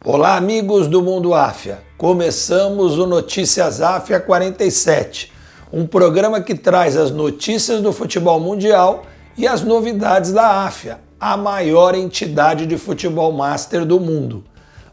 Olá, amigos do Mundo Áfia. Começamos o Notícias Áfia 47, um programa que traz as notícias do futebol mundial e as novidades da Áfia, a maior entidade de futebol master do mundo.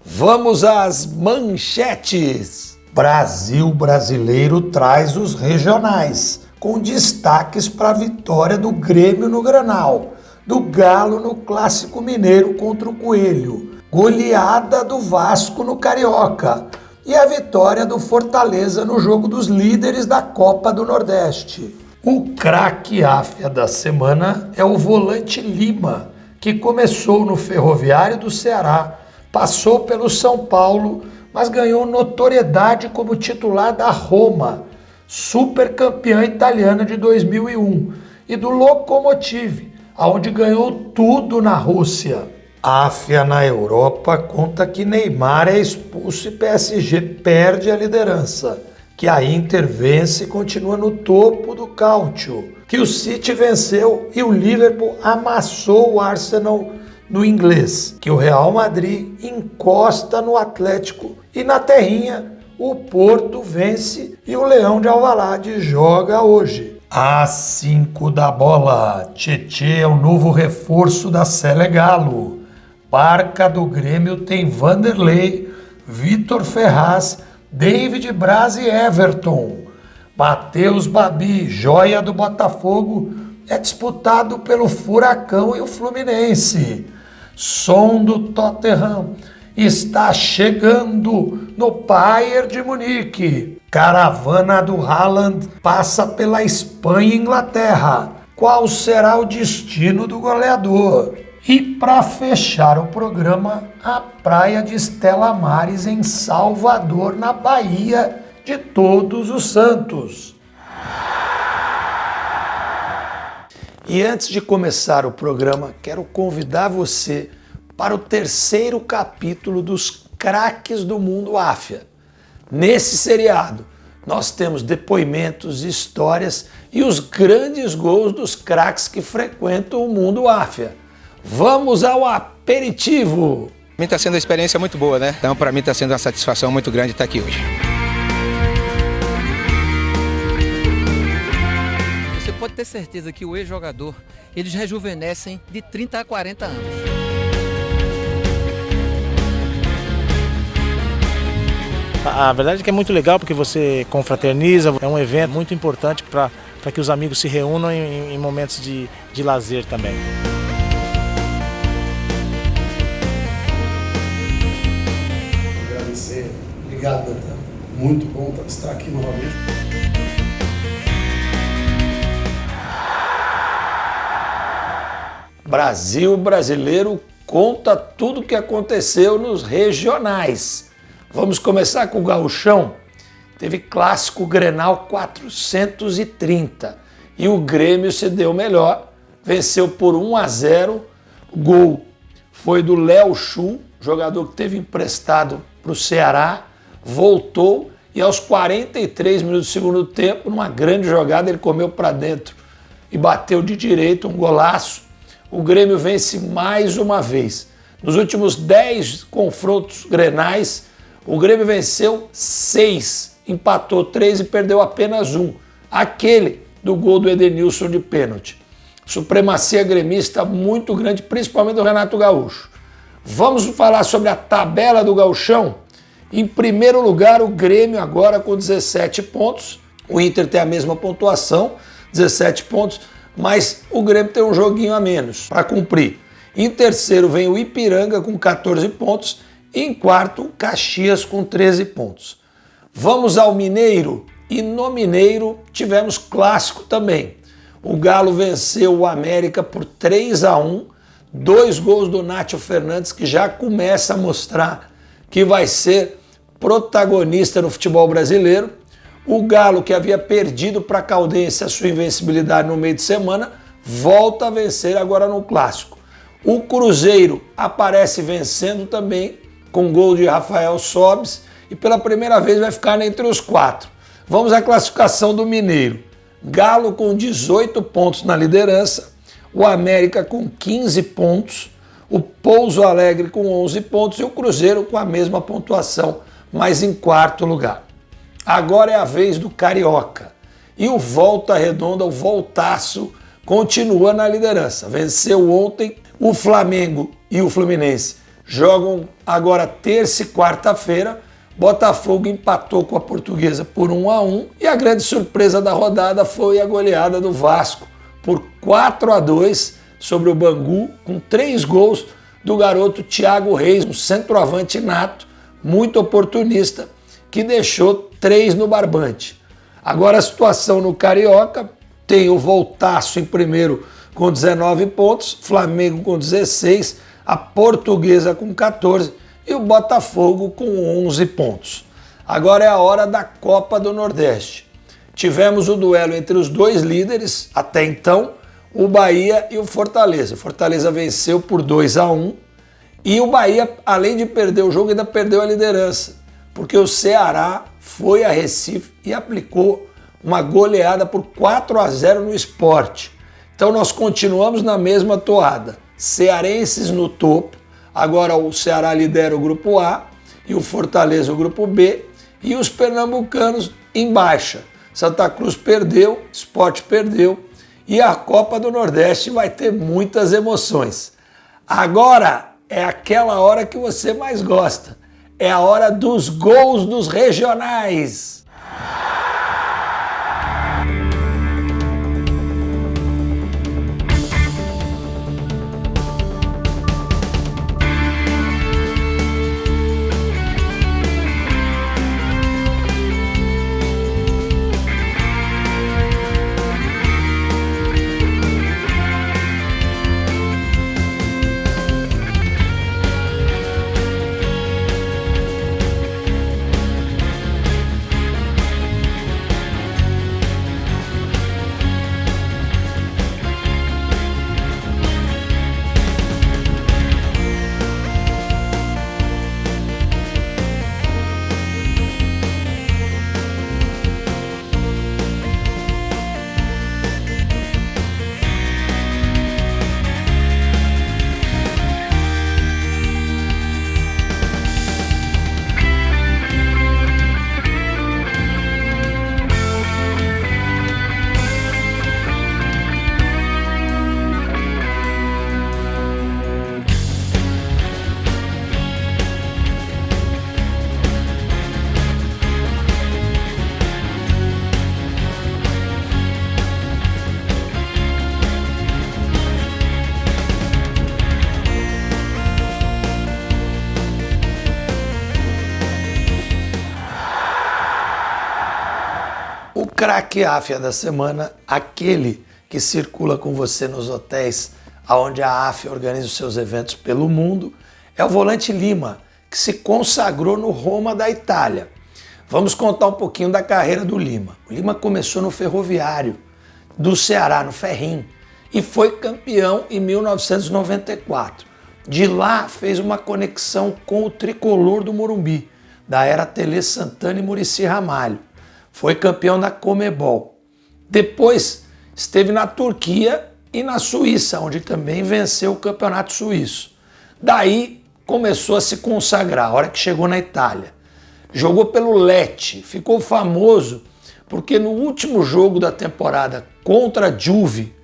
Vamos às manchetes! Brasil brasileiro traz os regionais, com destaques para a vitória do Grêmio no Grenal, do Galo no Clássico Mineiro contra o Coelho, goleada do Vasco no Carioca e a vitória do Fortaleza no jogo dos líderes da Copa do Nordeste. O craque Áfia da semana é o volante Lima, que começou no Ferroviário do Ceará, passou pelo São Paulo, mas ganhou notoriedade como titular da Roma, supercampeã italiana de 2001, e do Lokomotiv, onde ganhou tudo na Rússia. Áfia na Europa conta que Neymar é expulso e PSG perde a liderança, que a Inter vence e continua no topo do Cálcio, que o City venceu e o Liverpool amassou o Arsenal no inglês, que o Real Madrid encosta no Atlético e na terrinha o Porto vence e o Leão de Alvalade joga hoje. Às 5 da bola, Tietê é o novo reforço da Sele Galo. Barca do Grêmio tem Vanderlei, Vitor Ferraz, David Braz e Everton. Matheus Babi, joia do Botafogo, é disputado pelo Furacão e o Fluminense. Som do Tottenham está chegando no Bayern de Munique. Caravana do Haaland passa pela Espanha e Inglaterra. Qual será o destino do goleador? E para fechar o programa, a praia de Estela Maris em Salvador, na Bahia de Todos os Santos. E antes de começar o programa, quero convidar você para o terceiro capítulo dos Craques do Mundo Áfia. Nesse seriado, nós temos depoimentos, histórias e os grandes gols dos craques que frequentam o Mundo Áfia. Vamos ao aperitivo! Para mim está sendo uma experiência muito boa, né? Então, para mim está sendo uma satisfação muito grande estar aqui hoje. Você pode ter certeza que o ex-jogador, eles rejuvenescem de 30 a 40 anos. A verdade é que é muito legal porque você confraterniza, é um evento muito importante para que os amigos se reúnam em momentos de lazer também. Agradecer, obrigado, Natan. Muito bom estar aqui novamente. Brasil brasileiro conta tudo o que aconteceu nos regionais. Vamos começar com o Gauchão. Teve clássico Grenal 430 e o Grêmio se deu melhor, venceu por 1-0. O gol foi do Léo Chu, jogador que teve emprestado para o Ceará, voltou e aos 43 minutos do segundo tempo, numa grande jogada, ele comeu para dentro e bateu de direito, um golaço. O Grêmio vence mais uma vez. Nos últimos 10 confrontos grenais, o Grêmio venceu 6, empatou 3 e perdeu apenas 1. Aquele do gol do Edenilson de pênalti. Supremacia gremista muito grande, principalmente do Renato Gaúcho. Vamos falar sobre a tabela do Gauchão? Em primeiro lugar, o Grêmio agora com 17 pontos. O Inter tem a mesma pontuação, 17 pontos, mas o Grêmio tem um joguinho a menos para cumprir. Em terceiro vem o Ipiranga com 14 pontos. Em quarto, o Caxias com 13 pontos. Vamos ao Mineiro. E no Mineiro tivemos clássico também. O Galo venceu o América por 3-1. 2 gols do Nátio Fernandes, que já começa a mostrar que vai ser protagonista no futebol brasileiro. O Galo, que havia perdido para a Caldense a sua invencibilidade no meio de semana, volta a vencer agora no clássico. O Cruzeiro aparece vencendo também, com gol de Rafael Sobis, e pela primeira vez vai ficar entre os 4. Vamos à classificação do Mineiro. Galo com 18 pontos na liderança, o América com 15 pontos, o Pouso Alegre com 11 pontos e o Cruzeiro com a mesma pontuação, mas em quarto lugar. Agora é a vez do Carioca. E o Volta Redonda, o Voltaço, continua na liderança. Venceu ontem, o Flamengo e o Fluminense jogam agora terça e quarta-feira. Botafogo empatou com a Portuguesa por 1-1 e a grande surpresa da rodada foi a goleada do Vasco por 4-2 sobre o Bangu, com 3 gols do garoto Thiago Reis, um centroavante nato, muito oportunista, que deixou 3 no barbante. Agora a situação no Carioca, tem o Voltaço em primeiro com 19 pontos, Flamengo com 16, a Portuguesa com 14 e o Botafogo com 11 pontos. Agora é a hora da Copa do Nordeste. Tivemos o duelo entre os 2 líderes, até então, o Bahia e o Fortaleza. O Fortaleza venceu por 2-1 e o Bahia, além de perder o jogo, ainda perdeu a liderança, porque o Ceará foi a Recife e aplicou uma goleada por 4-0 no Sport. Então nós continuamos na mesma toada. Cearenses no topo, agora o Ceará lidera o grupo A e o Fortaleza o grupo B e os pernambucanos em baixa. Santa Cruz perdeu, Sport perdeu e a Copa do Nordeste vai ter muitas emoções. Agora é aquela hora que você mais gosta. É a hora dos gols dos regionais. O craque AFIA da semana, aquele que circula com você nos hotéis onde a AFIA organiza os seus eventos pelo mundo, é o volante Lima, que se consagrou no Roma da Itália. Vamos contar um pouquinho da carreira do Lima. O Lima começou no Ferroviário do Ceará, no Ferrim, e foi campeão em 1994. De lá fez uma conexão com o tricolor do Morumbi, da era Tele Santana e Muricy Ramalho. Foi campeão da Comebol. Depois esteve na Turquia e na Suíça, onde também venceu o campeonato suíço. Daí começou a se consagrar, a hora que chegou na Itália. Jogou pelo Lecce, ficou famoso porque no último jogo da temporada contra a Juve,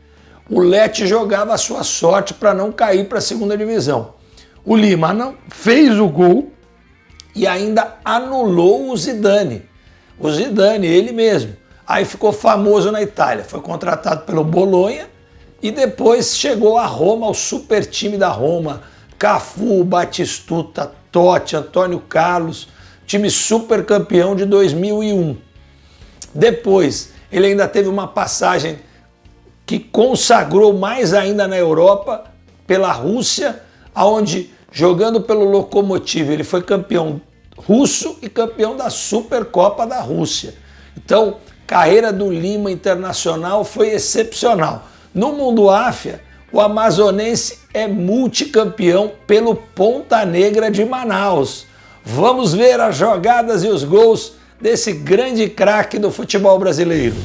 o Lecce jogava a sua sorte para não cair para a segunda divisão. O Lima não fez o gol e ainda anulou o Zidane. O Zidane, ele mesmo. Aí ficou famoso na Itália, foi contratado pelo Bolonha e depois chegou a Roma, ao super time da Roma, Cafu, Batistuta, Totti, Antônio Carlos, time super campeão de 2001. Depois, ele ainda teve uma passagem que consagrou mais ainda na Europa, pela Rússia, onde, jogando pelo Lokomotiv, ele foi campeão russo e campeão da Supercopa da Rússia. Então, carreira do Lima internacional foi excepcional. No mundo AFIA, o amazonense é multicampeão pelo Ponta Negra de Manaus. Vamos ver as jogadas e os gols desse grande craque do futebol brasileiro.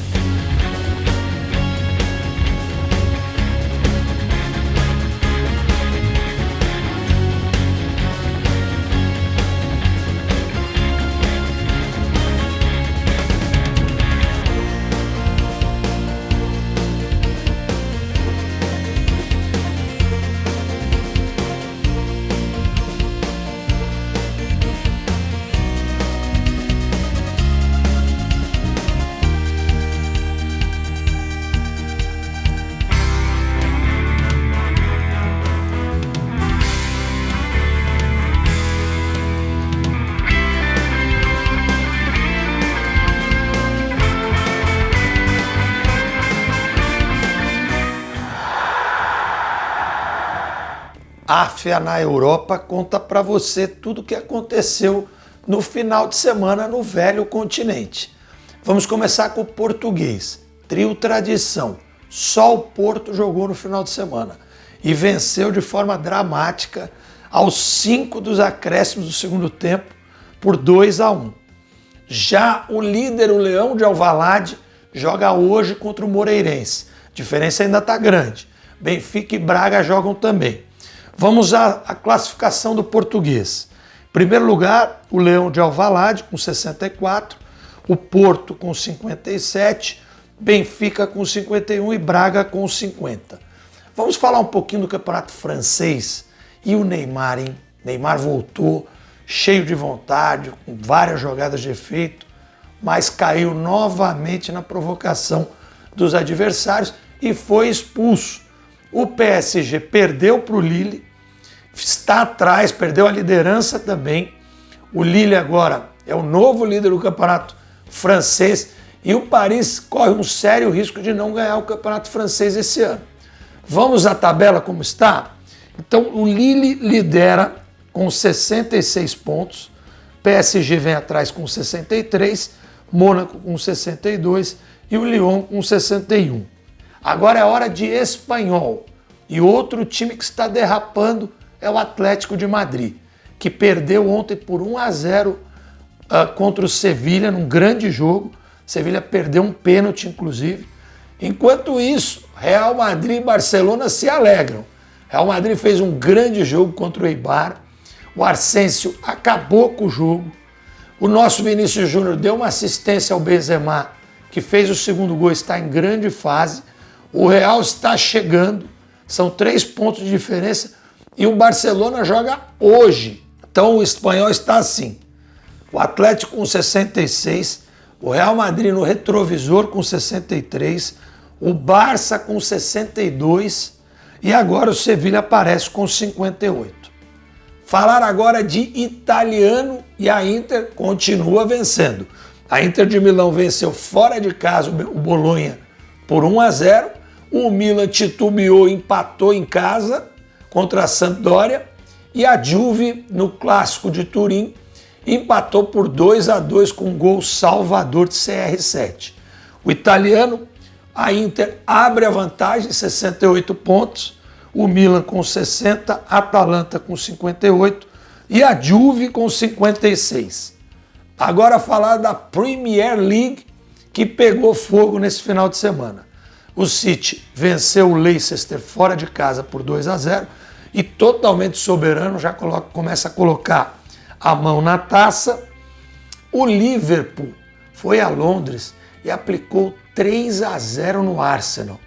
Áfia na Europa conta para você tudo o que aconteceu no final de semana no velho continente. Vamos começar com o português. Trio tradição. Só o Porto jogou no final de semana e venceu de forma dramática aos 5 dos acréscimos do segundo tempo por 2-1. Já o líder, o Leão de Alvalade, joga hoje contra o Moreirense. A diferença ainda está grande. Benfica e Braga jogam também. Vamos à classificação do português. Em primeiro lugar, o Leão de Alvalade com 64, o Porto com 57, Benfica com 51 e Braga com 50. Vamos falar um pouquinho do campeonato francês e o Neymar, hein? Neymar voltou cheio de vontade, com várias jogadas de efeito, mas caiu novamente na provocação dos adversários e foi expulso. O PSG perdeu para o Lille, está atrás, perdeu a liderança também. O Lille agora é o novo líder do campeonato francês e o Paris corre um sério risco de não ganhar o campeonato francês esse ano. Vamos à tabela como está? Então o Lille lidera com 66 pontos, PSG vem atrás com 63, Mônaco com 62 e o Lyon com 61. Agora é hora de Espanhol. E outro time que está derrapando é o Atlético de Madrid, que perdeu ontem por 1-0 contra o Sevilha, num grande jogo. Sevilha perdeu um pênalti, inclusive. Enquanto isso, Real Madrid e Barcelona se alegram. Real Madrid fez um grande jogo contra o Eibar. O Asensio acabou com o jogo. O nosso Vinícius Júnior deu uma assistência ao Benzema, que fez o segundo gol, está em grande fase. O Real está chegando, são 3 pontos de diferença e o Barcelona joga hoje. Então o espanhol está assim, o Atlético com 66, o Real Madrid no retrovisor com 63, o Barça com 62 e agora o Sevilha aparece com 58. Falar agora de italiano e a Inter continua vencendo. A Inter de Milão venceu fora de casa o Bolonha por 1-0. O Milan titubeou, empatou em casa contra a Sampdoria e a Juve, no clássico de Turim, empatou por 2-2 com um gol salvador de CR7. O italiano, a Inter abre a vantagem, 68 pontos, o Milan com 60, a Atalanta com 58 e a Juve com 56. Agora falar da Premier League, que pegou fogo nesse final de semana. O City venceu o Leicester fora de casa por 2-0 e totalmente soberano, já começa a colocar a mão na taça. O Liverpool foi a Londres e aplicou 3-0 no Arsenal.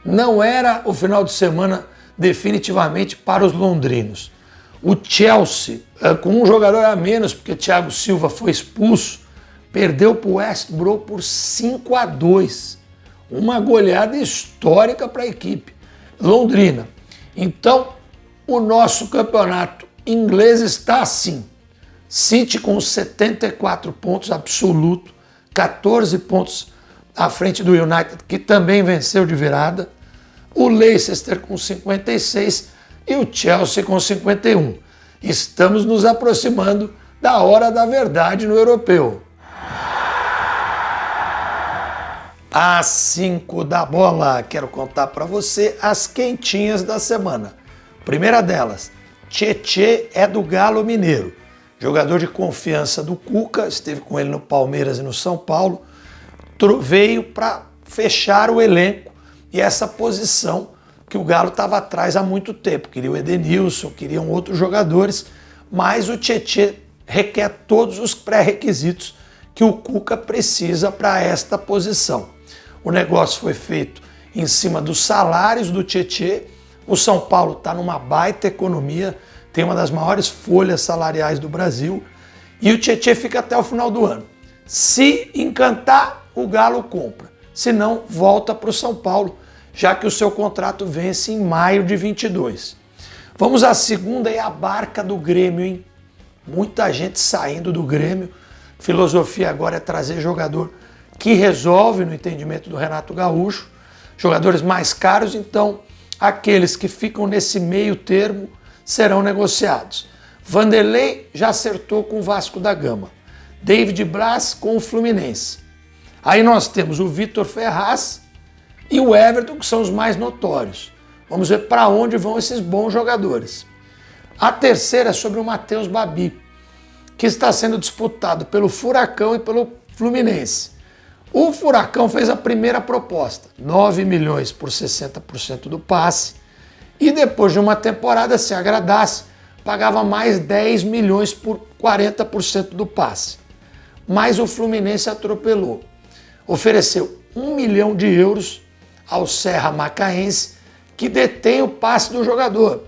Não era o final de semana definitivamente para os londrinos. O Chelsea, com um jogador a menos, porque Thiago Silva foi expulso, perdeu para o West Brom por 5-2. Uma goleada histórica para a equipe londrina. Então, o nosso campeonato inglês está assim. City com 74 pontos absoluto, 14 pontos à frente do United, que também venceu de virada. O Leicester com 56 e o Chelsea com 51. Estamos nos aproximando da hora da verdade no europeu. Às 5 da bola, quero contar para você as quentinhas da semana. Primeira delas, Tietê é do Galo Mineiro. Jogador de confiança do Cuca, esteve com ele no Palmeiras e no São Paulo, veio para fechar o elenco e essa posição que o Galo estava atrás há muito tempo. Queria o Edenilson, queriam outros jogadores, mas o Tietê requer todos os pré-requisitos que o Cuca precisa para esta posição. O negócio foi feito em cima dos salários do Tietê. O São Paulo está numa baita economia, tem uma das maiores folhas salariais do Brasil e o Tietê fica até o final do ano. Se encantar, o Galo compra. Se não, volta para o São Paulo, já que o seu contrato vence em maio de 22. Vamos à segunda e a barca do Grêmio, hein? Muita gente saindo do Grêmio. Filosofia agora é trazer jogador que resolve no entendimento do Renato Gaúcho, jogadores mais caros, então aqueles que ficam nesse meio termo serão negociados. Vanderlei já acertou com o Vasco da Gama. David Braz com o Fluminense. Aí nós temos o Vitor Ferraz e o Everton, que são os mais notórios. Vamos ver para onde vão esses bons jogadores. A terceira é sobre o Matheus Babi, que está sendo disputado pelo Furacão e pelo Fluminense. O Furacão fez a primeira proposta, 9 milhões por 60% do passe, e depois de uma temporada, se agradasse, pagava mais 10 milhões por 40% do passe. Mas o Fluminense atropelou. Ofereceu 1 milhão de euros ao Serra Macaense, que detém o passe do jogador.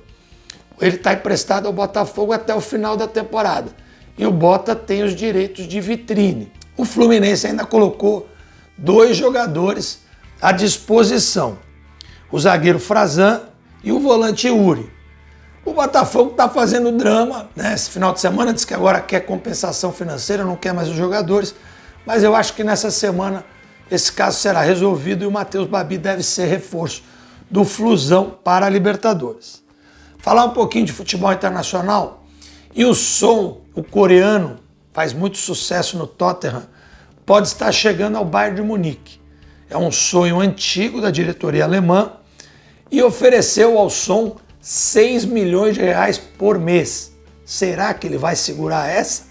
Ele está emprestado ao Botafogo até o final da temporada. E o Bota tem os direitos de vitrine. O Fluminense ainda colocou 2 jogadores à disposição. O zagueiro Frazan e o volante Uri. O Botafogo está fazendo drama, né? Esse final de semana diz que agora quer compensação financeira, não quer mais os jogadores. Mas eu acho que nessa semana esse caso será resolvido e o Matheus Babi deve ser reforço do Flusão para a Libertadores. Falar um pouquinho de futebol internacional. E o Son, o coreano, faz muito sucesso no Tottenham, pode estar chegando ao Bayern de Munique. É um sonho antigo da diretoria alemã e ofereceu ao Son 6 milhões de reais por mês. Será que ele vai segurar essa?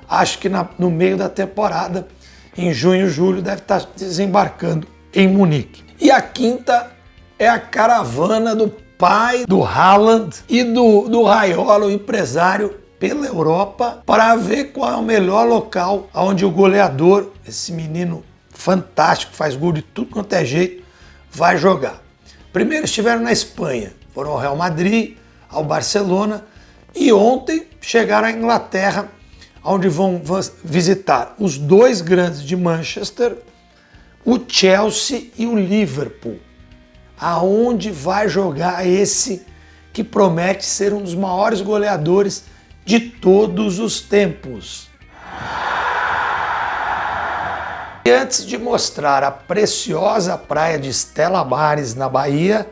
Acho que no meio da temporada, em junho, julho, deve estar desembarcando em Munique. E a quinta é a caravana do pai do Haaland e do Raiola, o empresário, pela Europa, para ver qual é o melhor local onde o goleador, esse menino fantástico, faz gol de tudo quanto é jeito, vai jogar. Primeiro estiveram na Espanha, foram ao Real Madrid, ao Barcelona, e ontem chegaram à Inglaterra, onde vão visitar os 2 grandes de Manchester, o Chelsea e o Liverpool. Aonde vai jogar esse que promete ser um dos maiores goleadores de todos os tempos. E antes de mostrar a preciosa praia de Stella Maris, na Bahia,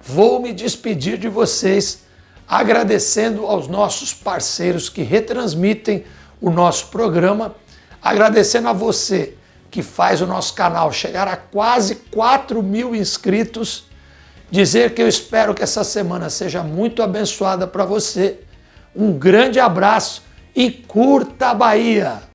vou me despedir de vocês agradecendo aos nossos parceiros que retransmitem o nosso programa, agradecendo a você que faz o nosso canal chegar a quase 4.000 inscritos, dizer que eu espero que essa semana seja muito abençoada para você. Um grande abraço e curta a Bahia!